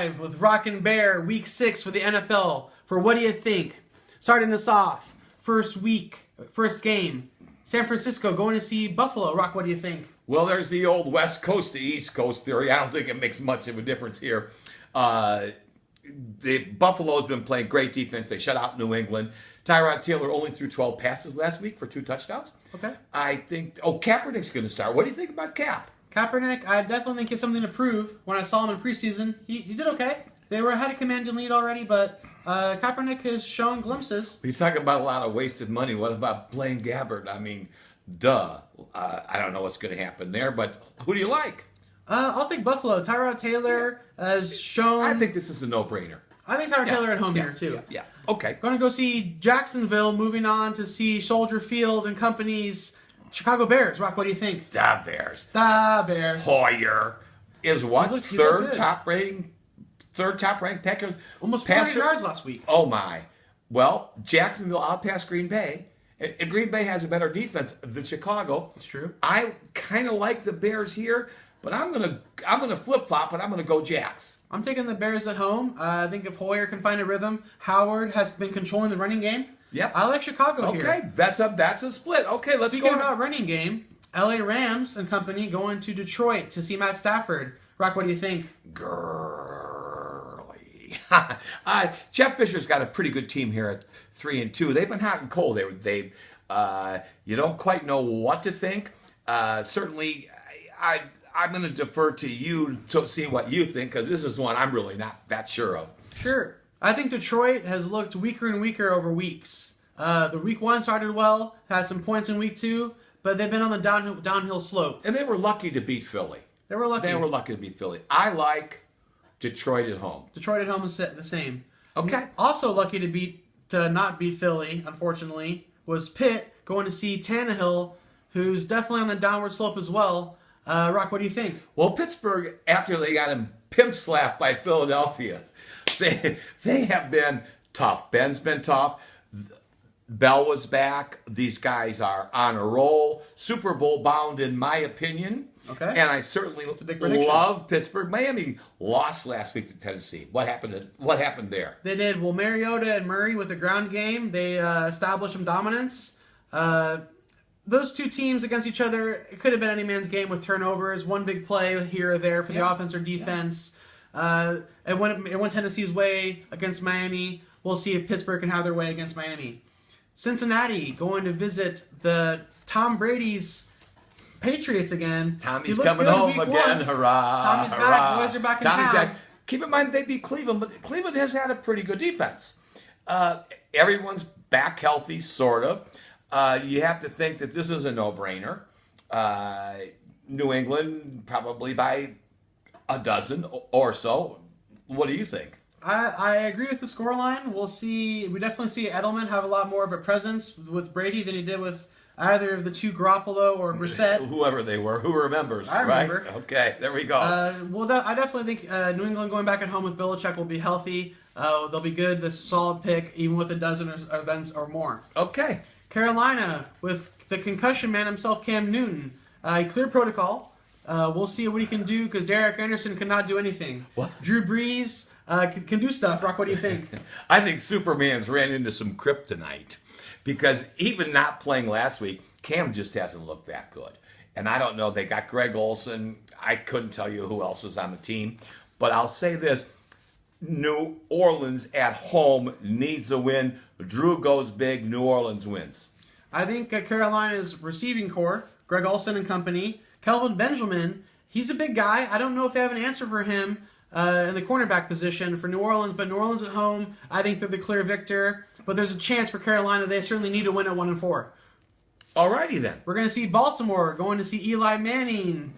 live with Rockin' Bear, Week 6 for the NFL. For what do you think? Starting us off, first game. San Francisco going to see Buffalo. Rock, what do you think? Well, there's the old West Coast to East Coast theory. I don't think it makes much of a difference here. The Buffalo's been playing great defense. They shut out New England. Tyrod Taylor only threw 12 passes last week for 2 touchdowns. Okay. I think, Kaepernick's going to start. What do you think about Cap? Kaepernick, I definitely think he has something to prove. When I saw him in preseason, he did okay. They had a command and lead already, but Kaepernick has shown glimpses. You're talking about a lot of wasted money. What about Blaine Gabbert? I mean, duh. I don't know what's going to happen there, but who do you like? I'll take Buffalo. Tyrod Taylor has shown... I think this is a no-brainer. I think Tyrod Taylor at home here, too. Yeah, okay. Going to go see Jacksonville, moving on to see Soldier Field and company's Chicago Bears. Rock, what do you think? Da Bears. Da Bears. Hoyer is what? He looked Third top ranked Packers. Almost 400 yards last week. Oh, my. Well, Jacksonville outpassed Green Bay. And Green Bay has a better defense than Chicago. It's true. I kind of like the Bears here, but I'm gonna flip-flop, and I'm going to go Jacks. I'm taking the Bears at home. I think if Hoyer can find a rhythm, Howard has been controlling the running game. Yep. I like Chicago here. Okay, that's a split. Okay, let's go. Speaking about running game, LA Rams and company going to Detroit to see Matt Stafford. Rock, what do you think? Girly. Jeff Fisher's got a pretty good team here at 3-2. They've been hot and cold. They you don't quite know what to think. Certainly, I'm going to defer to you to see what you think, because this is one I'm really not that sure of. Sure. I think Detroit has looked weaker and weaker over weeks. The week 1 started well, had some points in week 2, but they've been on the downhill slope. And they were lucky to beat Philly. They were lucky to beat Philly. I like Detroit at home. Detroit at home is the same. Okay. Also lucky to not beat Philly, unfortunately, was Pitt going to see Tannehill, who's definitely on the downward slope as well. Rock, what do you think? Well, Pittsburgh, after they got him pimp slapped by Philadelphia, they have been tough. Ben's been tough. Bell was back. These guys are on a roll. Super Bowl bound, in my opinion. Okay. And I certainly love Pittsburgh. Miami lost last week to Tennessee. What happened there? They did. Well, Mariota and Murray with the ground game, they established some dominance. Those two teams against each other, it could have been any man's game with turnovers, one big play here or there for the offense or defense. It went Tennessee's way against Miami. We'll see if Pittsburgh can have their way against Miami. Cincinnati going to visit the Tom Brady's Patriots again. Tommy's coming home again. Hurrah! Tommy's back. Boys are back in town. Back. Keep in mind they beat Cleveland, but Cleveland has had a pretty good defense. Everyone's back healthy, sort of. You have to think that this is a no-brainer. New England probably by a dozen or so. What do you think? I agree with the scoreline. We'll see. We definitely see Edelman have a lot more of a presence with Brady than he did with either of the two, Garoppolo or Brissett. Whoever they were. Who remembers? I remember. Right? Okay, there we go. I definitely think New England going back at home with Belichick will be healthy. They'll be good. The solid pick, even with a dozen or more. Okay. Carolina with the concussion man himself, Cam Newton. Clear protocol. We'll see what he can do because Derek Anderson cannot do anything. What? Drew Brees can do stuff. Rock, what do you think? I think Superman's ran into some kryptonite because even not playing last week, Cam just hasn't looked that good. And I don't know. They got Greg Olsen. I couldn't tell you who else was on the team. But I'll say this. New Orleans at home needs a win. Drew goes big. New Orleans wins. I think Carolina's receiving core, Greg Olsen and company, Kelvin Benjamin, he's a big guy. I don't know if they have an answer for him in the cornerback position for New Orleans, but New Orleans at home, I think they're the clear victor. But there's a chance for Carolina. They certainly need to win at 1-4. Alrighty then. We're going to see Baltimore going to see Eli Manning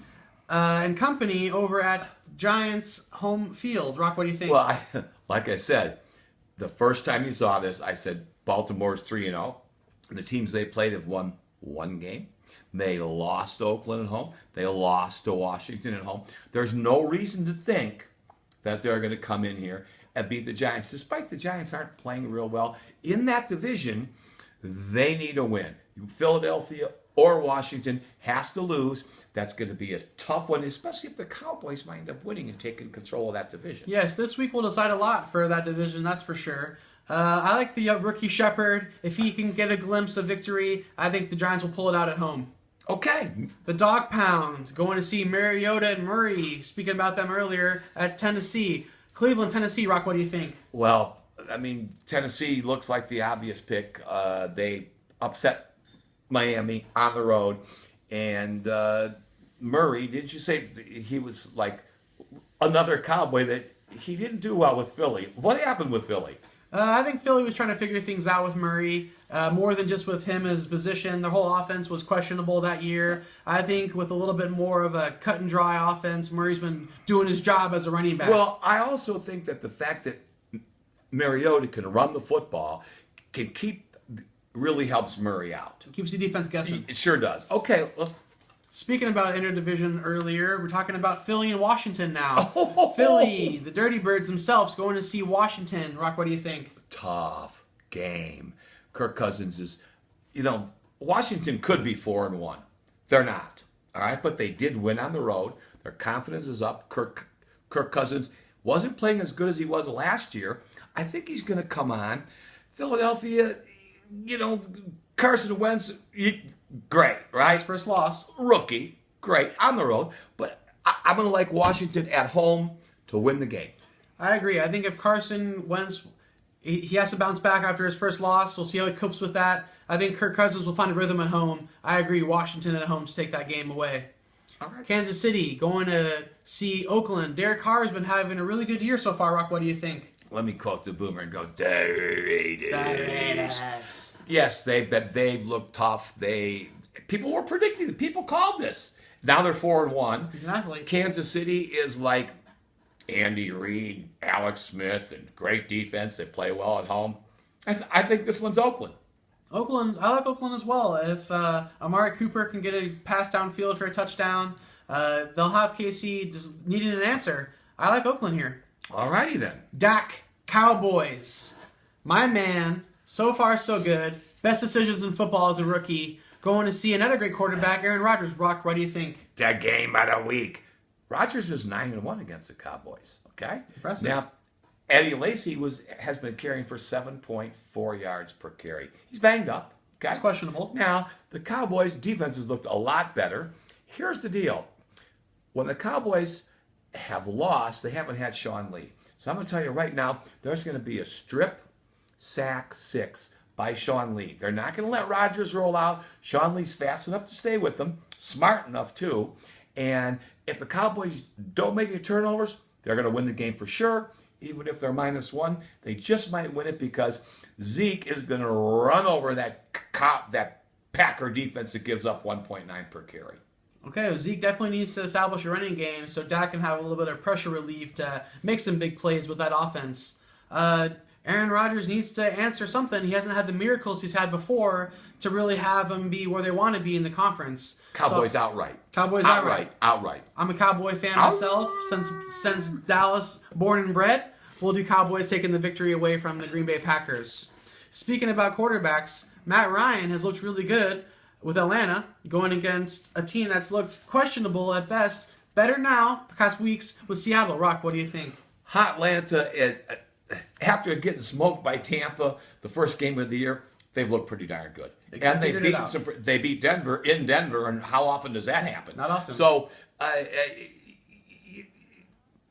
and company over at Giants home field. Rock, what do you think? Well, like I said, the first time you saw this, I said Baltimore's 3-0. The teams they played have won one game. They lost to Oakland at home. They lost to Washington at home. There's no reason to think that they're going to come in here and beat the Giants, despite the Giants aren't playing real well. In that division, they need a win. Philadelphia or Washington has to lose. That's going to be a tough one, especially if the Cowboys might end up winning and taking control of that division. Yes, this week will decide a lot for that division, that's for sure. I like the rookie Shepard. If he can get a glimpse of victory, I think the Giants will pull it out at home. Okay. The Dog Pound, going to see Mariota and Murray, speaking about them earlier, at Tennessee. Cleveland, Tennessee, Rock, what do you think? Well, I mean, Tennessee looks like the obvious pick. They upset Miami on the road. And Murray, didn't you say he was like another Cowboy that he didn't do well with Philly? What happened with Philly? I think Philly was trying to figure things out with Murray, more than just with him as position. The whole offense was questionable that year. I think with a little bit more of a cut and dry offense, Murray's been doing his job as a running back. Well, I also think that the fact that Mariota can run the football really helps Murray out. Keeps the defense guessing. It sure does. Okay, let's. Speaking about interdivision earlier, we're talking about Philly and Washington now. Philly, the Dirty Birds themselves, going to see Washington. Rock, what do you think? Tough game. Kirk Cousins is, Washington could be 4-1. They're not. All right, but they did win on the road. Their confidence is up. Kirk Cousins wasn't playing as good as he was last year. I think he's going to come on. Philadelphia, Carson Wentz, great, right? His first loss. Rookie, great, on the road. But I'm going to like Washington at home to win the game. I agree. I think if Carson Wentz, he has to bounce back after his first loss. We'll see how he copes with that. I think Kirk Cousins will find a rhythm at home. I agree, Washington at home to take that game away. All right. Kansas City, going to see Oakland. Derek Carr has been having a really good year so far, Rock. What do you think? Let me quote the boomer and go, Raiders. Yes. Yes, they've looked tough. People were predicting. People called this. Now they're 4-1. Exactly. Kansas City is like Andy Reid, Alex Smith, and great defense. They play well at home. I think this one's Oakland. Oakland, I like Oakland as well. If Amari Cooper can get a pass downfield for a touchdown, they'll have KC just needing an answer. I like Oakland here. All righty then. Dak, Cowboys. My man, so far so good. Best decisions in football as a rookie. Going to see another great quarterback, Aaron Rodgers. Rock, what do you think? That game of the week. Rodgers was 9-1 against the Cowboys. Okay? Impressive. Now, Eddie Lacy has been carrying for 7.4 yards per carry. He's banged up. Okay? It's questionable. Now, the Cowboys' defenses looked a lot better. Here's the deal. When the Cowboys have lost, they haven't had Sean Lee. So I'm going to tell you right now, there's going to be a strip sack 6 by Sean Lee. They're not going to let Rodgers roll out. Sean Lee's fast enough to stay with them, smart enough too. And if the Cowboys don't make any turnovers, they're going to win the game for sure. Even if they're -1, they just might win it because Zeke is going to run over that Packer defense that gives up 1.9 per carry. Okay, well, Zeke definitely needs to establish a running game so Dak can have a little bit of pressure relief to make some big plays with that offense. Aaron Rodgers needs to answer something. He hasn't had the miracles he's had before to really have them be where they want to be in the conference. Cowboys outright. Cowboys outright. Outright. I'm a Cowboy fan myself since Dallas, born and bred. We'll do Cowboys taking the victory away from the Green Bay Packers. Speaking about quarterbacks, Matt Ryan has looked really good with Atlanta, going against a team that's looked questionable at best. Better now, past weeks with Seattle. Rock, what do you think? Hot Atlanta, after getting smoked by Tampa the first game of the year, they've looked pretty darn good. And they beat Denver in Denver, and how often does that happen? Not often. So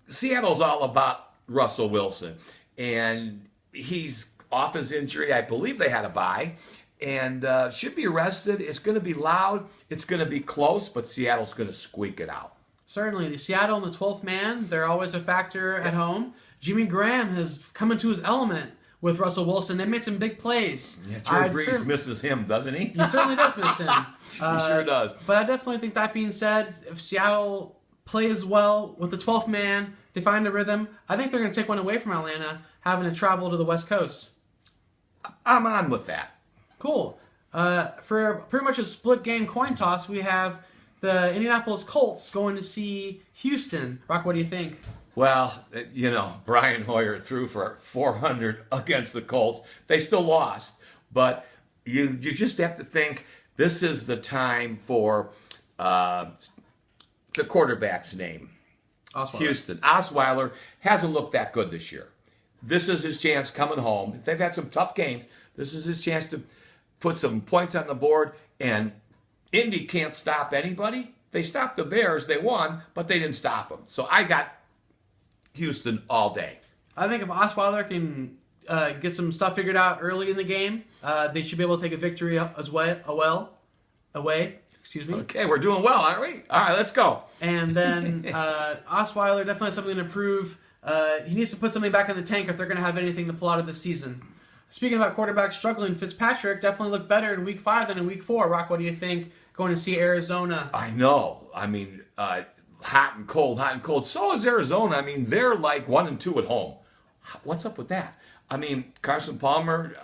Seattle's all about Russell Wilson, and he's off his injury. I believe they had a bye. And should be rested. It's going to be loud. It's going to be close, but Seattle's going to squeak it out. Certainly. The Seattle and the 12th man, they're always a factor at home. Jimmy Graham has come into his element with Russell Wilson. They made some big plays. Yeah, Drew Brees misses him, doesn't he? He certainly does miss him. He sure does. But I definitely think that being said, if Seattle plays well with the 12th man, they find a rhythm, I think they're going to take one away from Atlanta, having to travel to the West Coast. I'm on with that. Cool. For pretty much a split game coin toss, we have the Indianapolis Colts going to see Houston. Rock, what do you think? Well, Brian Hoyer threw for 400 against the Colts. They still lost, but you just have to think This is the time for the quarterback's name. Osweiler. Houston. Osweiler hasn't looked that good this year. This is his chance coming home. They've had some tough games. This is his chance to put some points on the board. And Indy can't stop anybody. They stopped the Bears. They won, but they didn't stop them. So I got Houston all day. I think if Osweiler can get some stuff figured out early in the game, they should be able to take a victory away. Excuse me. Okay, we're doing well, aren't we? All right, let's go. And then Osweiler definitely has something to prove. He needs to put something back in the tank if they're going to have anything to pull out of the season. Speaking about quarterbacks struggling, Fitzpatrick definitely looked better in Week 5 than in Week 4. Rock, what do you think going to see Arizona? I know. I mean, hot and cold, hot and cold. So is Arizona. I mean, they're like 1-2 at home. What's up with that? I mean, Carson Palmer,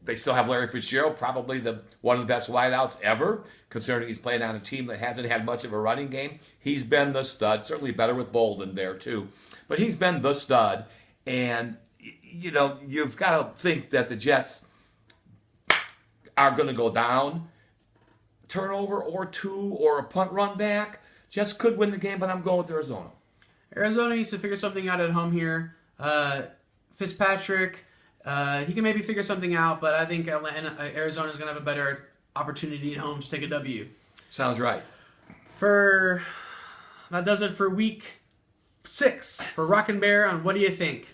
they still have Larry Fitzgerald, probably one of the best wideouts ever, considering he's playing on a team that hasn't had much of a running game. He's been the stud, certainly better with Bolden there too. But he's been the stud, and you know, you've got to think that the Jets are going to go down. Turnover or two or a punt run back. Jets could win the game, but I'm going with Arizona. Arizona needs to figure something out at home here. Fitzpatrick, he can maybe figure something out, but I think Arizona is going to have a better opportunity at home to take a W. Sounds right. That does it for Week 6 for Rock and Bear on What Do You Think?